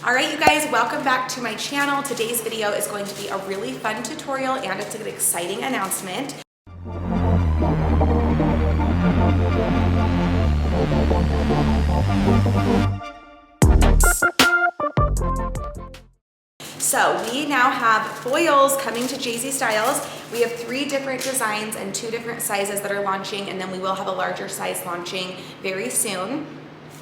All right, you guys, welcome back to my channel. Today's video is going to be a really fun tutorial and it's an exciting announcement. So we now have foils coming to Jessi Styles. We have 3 different designs and 2 different sizes that are launching, and then we will have a larger size launching very soon.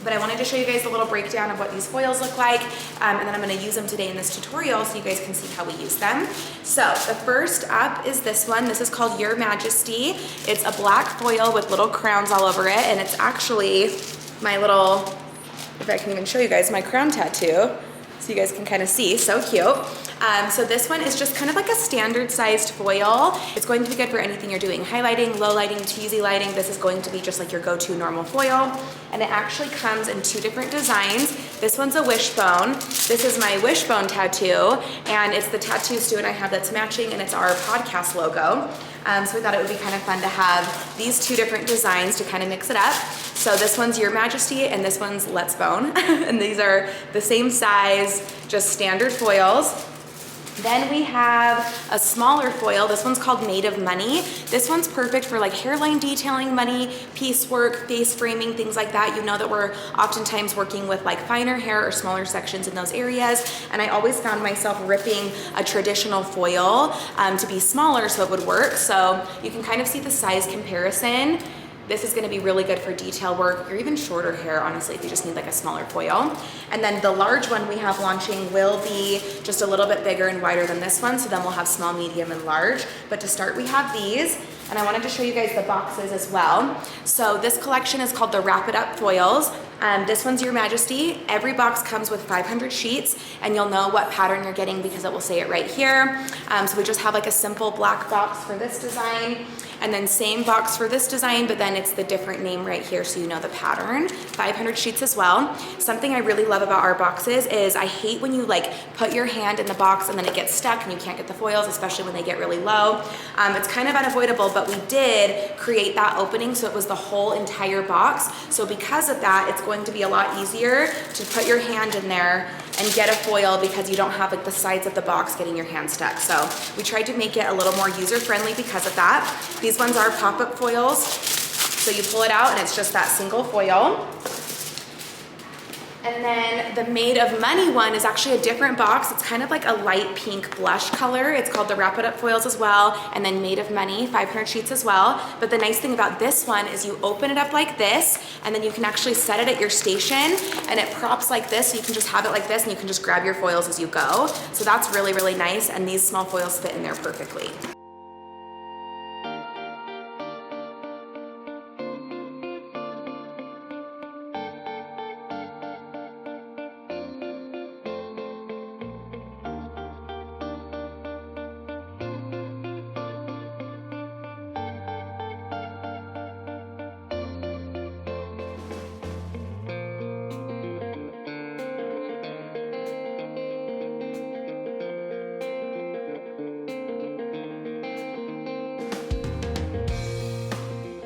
But I wanted to show you guys a little breakdown of what these foils look like, and then I'm gonna use them today in this tutorial so you guys can see how we use them. So the first up is this one. This is called Your Majesty. It's a black foil with little crowns all over it, and it's actually my little, if I can even show you guys, my crown tattoo. So you guys can kind of see, so cute. So this one is just kind of like a standard sized foil. It's going to be good for anything you're doing, highlighting, low lighting, teasy lighting. This is going to be just like your go-to normal foil. And it actually comes in 2 different designs. This one's a wishbone. This is my wishbone tattoo, and it's the tattoo Stu and I have that's matching, and it's our podcast logo. So we thought it would be kind of fun to have these 2 different designs to kind of mix it up. So this one's Your Majesty and this one's Let's Bone. And these are the same size, just standard foils. Then we have a smaller foil. This one's called Made of Money. This one's perfect for like hairline detailing, money, piecework, face framing, things like that. You know that we're oftentimes working with like finer hair or smaller sections in those areas. And I always found myself ripping a traditional foil to be smaller so it would work. So you can kind of see the size comparison. This is gonna be really good for detail work or even shorter hair, honestly, if you just need like a smaller foil. And then the large one we have launching will be just a little bit bigger and wider than this one, so then we'll have small, medium, and large. But to start, we have these. And I wanted to show you guys the boxes as well. So this collection is called the Wrap It Up Foils. This one's Your Majesty. Every box comes with 500 sheets, and you'll know what pattern you're getting because it will say it right here. So we just have like a simple black box for this design, and then same box for this design, but then it's the different name right here so you know the pattern. 500 sheets as well. Something I really love about our boxes is I hate when you like put your hand in the box and then it gets stuck and you can't get the foils, especially when they get really low. It's kind of unavoidable, but we did create that opening so it was the whole entire box. So because of that, it's going to be a lot easier to put your hand in there and get a foil because you don't have like the sides of the box getting your hand stuck. So we tried to make it a little more user-friendly because of that. These ones are pop-up foils. So you pull it out and it's just that single foil. And then the Made of Money one is actually a different box. It's kind of like a light pink blush color. It's called the Wrap It Up Foils as well. And then Made of Money, 500 sheets as well. But the nice thing about this one is you open it up like this, and then you can actually set it at your station, and it props like this, so you can just have it like this, and you can just grab your foils as you go. So that's really, really nice, and these small foils fit in there perfectly.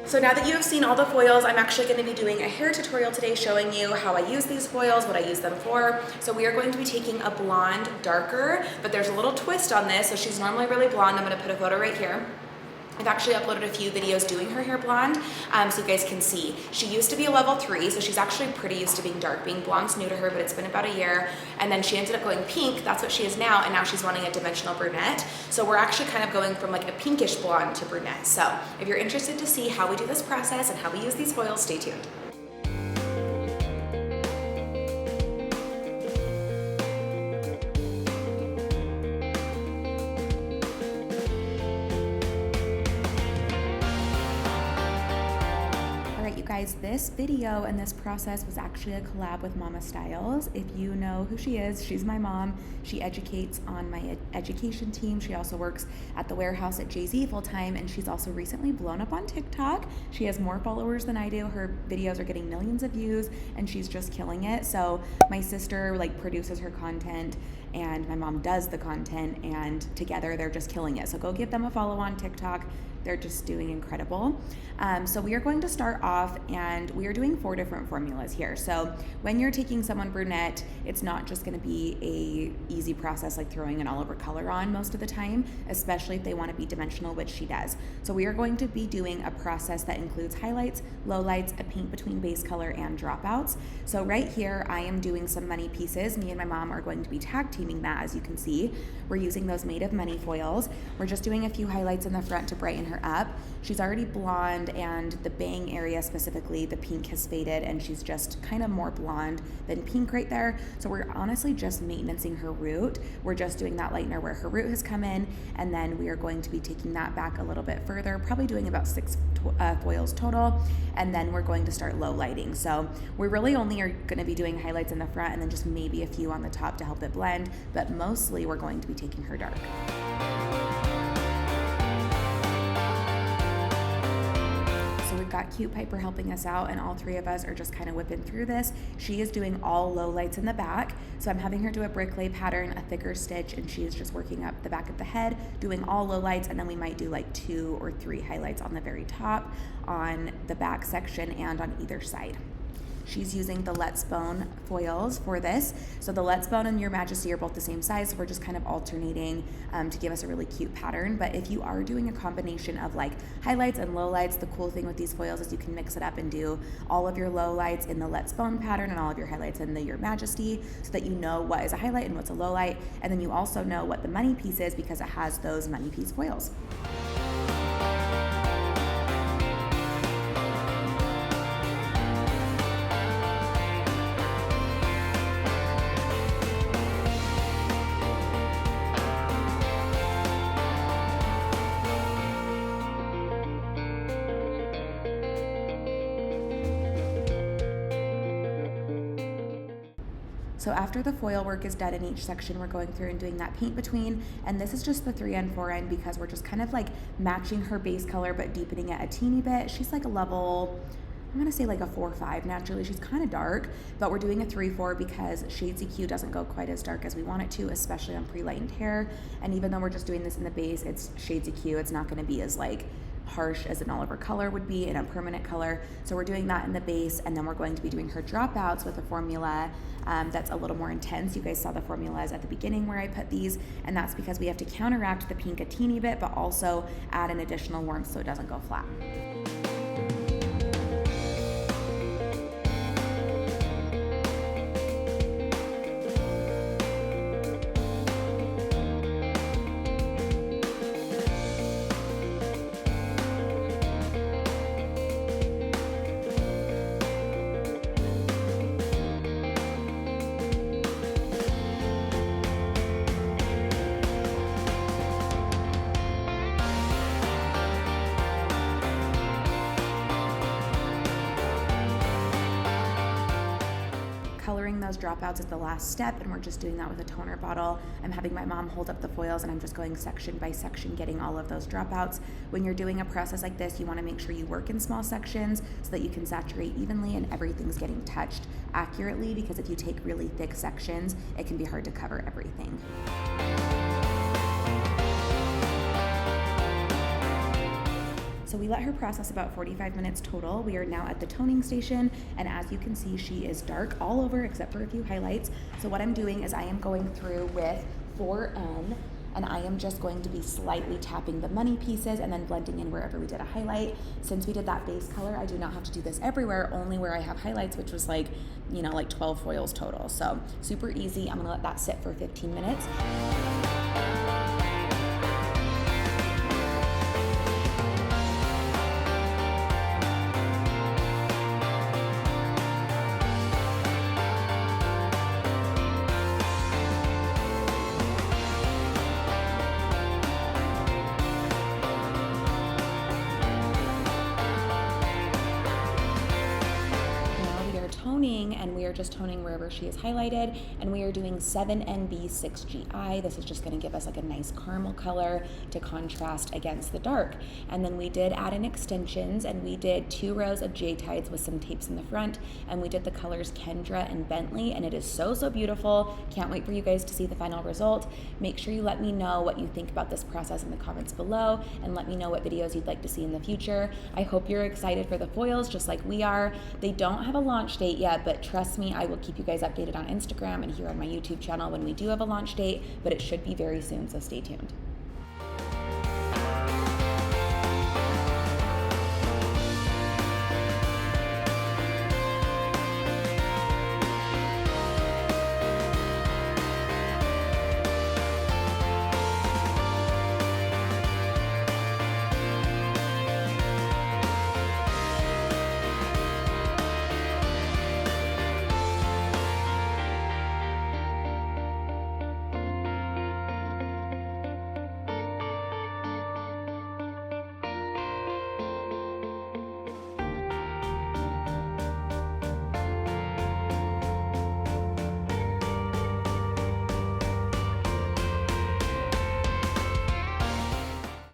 So now that you have seen all the foils, I'm actually going to be doing a hair tutorial today showing you how I use these foils, what I use them for. So we are going to be taking a blonde darker, but there's a little twist on this. So she's normally really blonde. I'm going to put a photo right here. I've actually uploaded a few videos doing her hair blonde, so you guys can see. She used to be a level 3, so she's actually pretty used to being dark. Being blonde's new to her, but it's been about a year. And then she ended up going pink, that's what she is now, and now she's wanting a dimensional brunette. So we're actually kind of going from like a pinkish blonde to brunette. So if you're interested to see how we do this process and how we use these foils, stay tuned. Guys, this video and this process was actually a collab with Mama Styles. If you know who she is, she's my mom. She educates on my education team. She also works at the warehouse at Jessi full-time, and she's also recently blown up on TikTok. She has more followers than I do. Her videos are getting millions of views, and she's just killing it. So my sister like produces her content, and my mom does the content, and together they're just killing it. So go give them a follow on TikTok. They're just doing incredible. So we are going to start off, and we are doing 4 different formulas here. So when you're taking someone brunette, it's not just going to be a easy process like throwing an all over color on most of the time, especially if they want to be dimensional, which she does. So we are going to be doing a process that includes highlights, lowlights, a paint between base color, and dropouts. So right here, I am doing some money pieces. Me and my mom are going to be tag teaming that, as you can see. We're using those Made of Money foils. We're just doing a few highlights in the front to brighten her up. She's already blonde, and the bang area specifically, the pink has faded, and she's just kind of more blonde than pink right there. So we're honestly just maintaining her root. We're just doing that lightener where her root has come in, and then we are going to be taking that back a little bit further, probably doing about 6 foils total, and then we're going to start low lighting. So we really only are going to be doing highlights in the front and then just maybe a few on the top to help it blend, but mostly we're going to be taking her dark. We've got Cute Piper helping us out, and all 3 of us are just kind of whipping through this. She is doing all low lights in the back, so I'm having her do a brick lay pattern, a thicker stitch, and she is just working up the back of the head, doing all low lights, and then we might do like 2 or 3 highlights on the very top, on the back section, and on either side. She's using the Let's Bone foils for this. So the Let's Bone and Your Majesty are both the same size, so we're just kind of alternating to give us a really cute pattern. But if you are doing a combination of like highlights and lowlights, the cool thing with these foils is you can mix it up and do all of your lowlights in the Let's Bone pattern and all of your highlights in the Your Majesty, so that you know what is a highlight and what's a lowlight. And then you also know what the money piece is because it has those money piece foils. So after the foil work is done in each section, we're going through and doing that paint between, and this is just the 3N, 4N because we're just kind of like matching her base color but deepening it a teeny bit. She's like a level, I'm gonna say like a 4 or 5 naturally. She's kind of dark, but we're doing a 3-4 because Shades EQ doesn't go quite as dark as we want it to, especially on pre-lightened hair. And even though we're just doing this in the base, it's Shades EQ, it's not gonna be as like harsh as an all over color would be in a permanent color. So we're doing that in the base, and then we're going to be doing her dropouts with a formula that's a little more intense. You guys saw the formulas at the beginning where I put these, and that's because we have to counteract the pink a teeny bit, but also add an additional warmth so it doesn't go flat. Coloring those dropouts is the last step, and we're just doing that with a toner bottle. I'm having my mom hold up the foils, and I'm just going section by section getting all of those dropouts. When you're doing a process like this, you want to make sure you work in small sections so that you can saturate evenly and everything's getting touched accurately, because if you take really thick sections, it can be hard to cover everything. So we let her process about 45 minutes total. We are now at the toning station, and as you can see, she is dark all over except for a few highlights. So what I'm doing is I am going through with 4N, and I am just going to be slightly tapping the money pieces and then blending in wherever we did a highlight. Since we did that base color, I do not have to do this everywhere, only where I have highlights, which was like, you know, like 12 foils total. So super easy. I'm gonna let that sit for 15 minutes. And we are just toning wherever she is highlighted, and we are doing 7NB6GI. This is just gonna give us like a nice caramel color to contrast against the dark. And then we did add in extensions, and we did 2 rows of J-tides with some tapes in the front, and we did the colors Kendra and Bentley, and it is so, so beautiful. Can't wait for you guys to see the final result. Make sure you let me know what you think about this process in the comments below, and let me know what videos you'd like to see in the future. I hope you're excited for the foils just like we are. They don't have a launch date yet, but trust me, I will keep you guys updated on Instagram and here on my YouTube channel when we do have a launch date, but it should be very soon, so stay tuned.